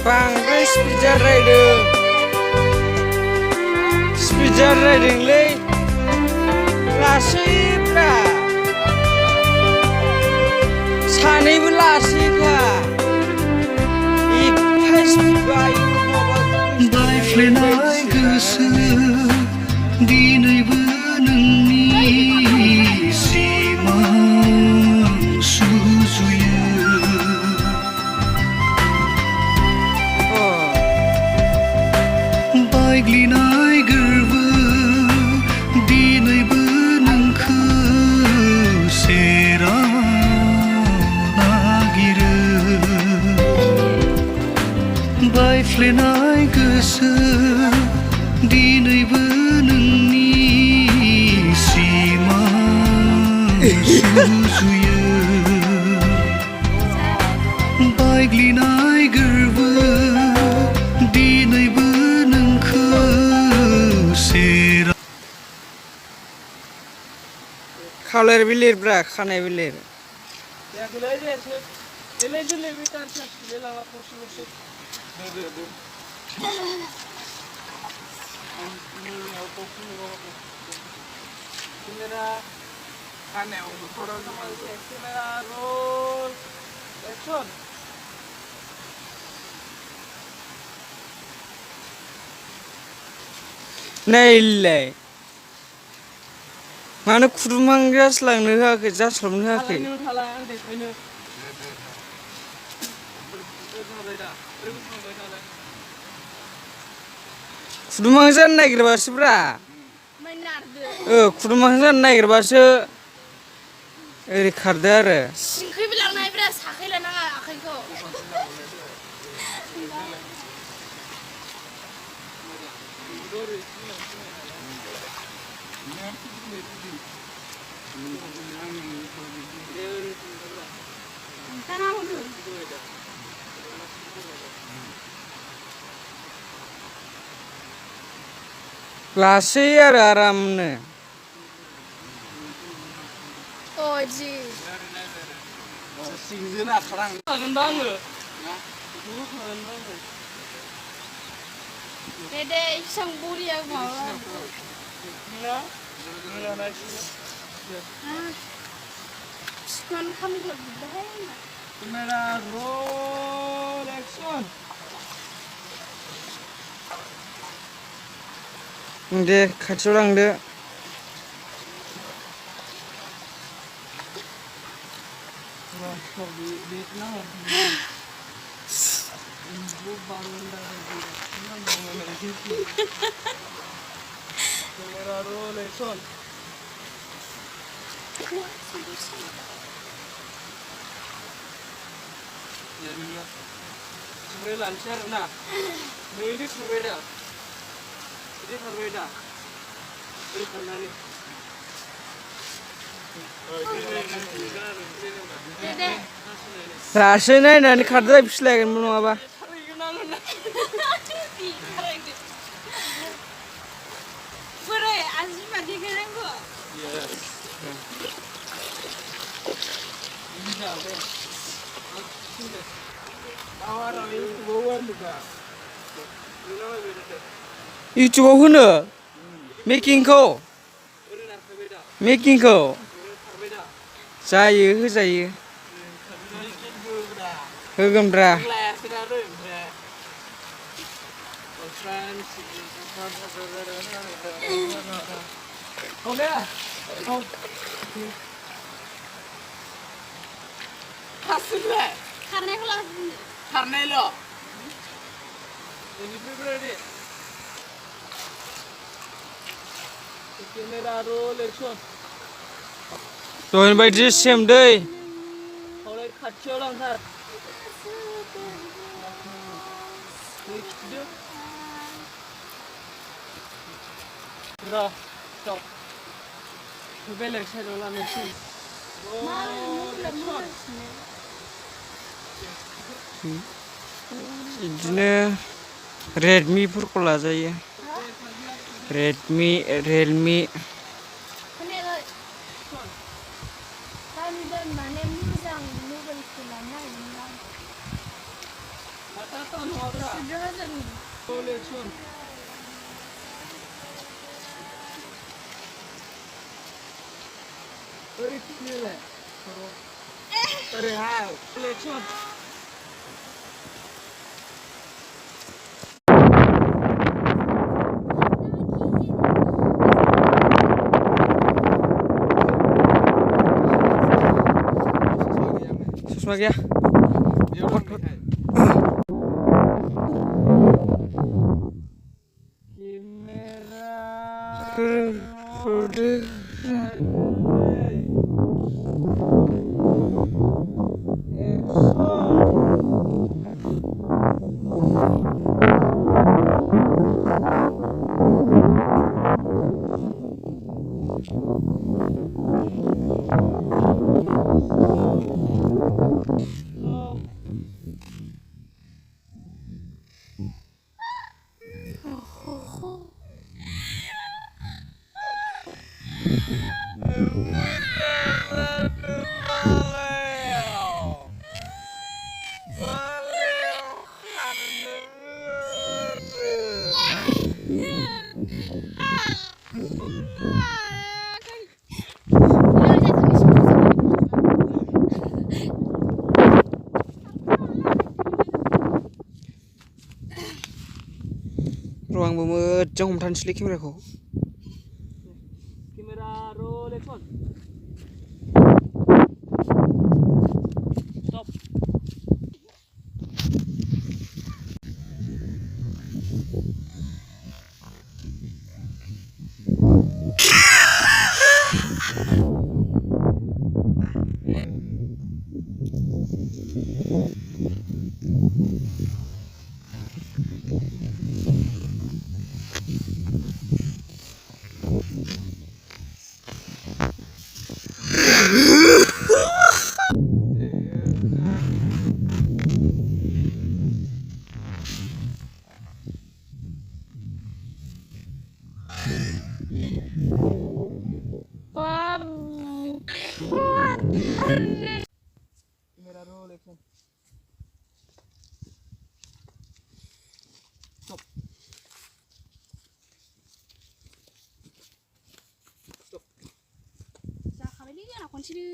Bangrai speeder riding le lasibra sanaibu lasika ifai speedbai baiglinai gwsw dinaibo nोंनि सिमां सुजुयो baiglinai गोरबो dinaibo नोंखौ सेराव नागिरो बायफ्लेनाय गोसो dinaibo नोंनि सिमां सुजुयो baiglinai गोरबो dinaibo नोंखौ सेराव Kaler bilir bra, kanay bilir. Nailai. Mana kurumang jaslang nihake, jaslam nihake. Kurumang jan naik basi bra. Kurumang jan naik basi. Rekardar. Singkui bilang naik bra, sakit lah nang akhirnya. Lasih aramne. Oh ji. Singzin akhrang. Agandang. Dede isang buri yang mau. Sekarang kami lebih baik. Kamera roll action. Deh, kacurang deh. Kamera roll action. Sebenarnya lancar na. Ini berbeda. Ini berbeda. Ini berbeda. Rasanya nanti kartu bisa lagi mau apa? Pura azim mati keren gua. YouTube hono Meking ko जायो होजायो होगोनब्रा Karnelo. Doain bayi sem deh. बिदिनो रेडमिफोरखौ लाजायो Redmi Realme खोनायाखै गामिजों माने मोजां मबाइलखौ लानो नागिरदोंमोन Susma gaya. Ruang mojoं हमथानोसैलै केमेराखौ Camera roll action. Stop. Camera roll action. Stop. Stop. जाखाबायलै आंना खनसेनो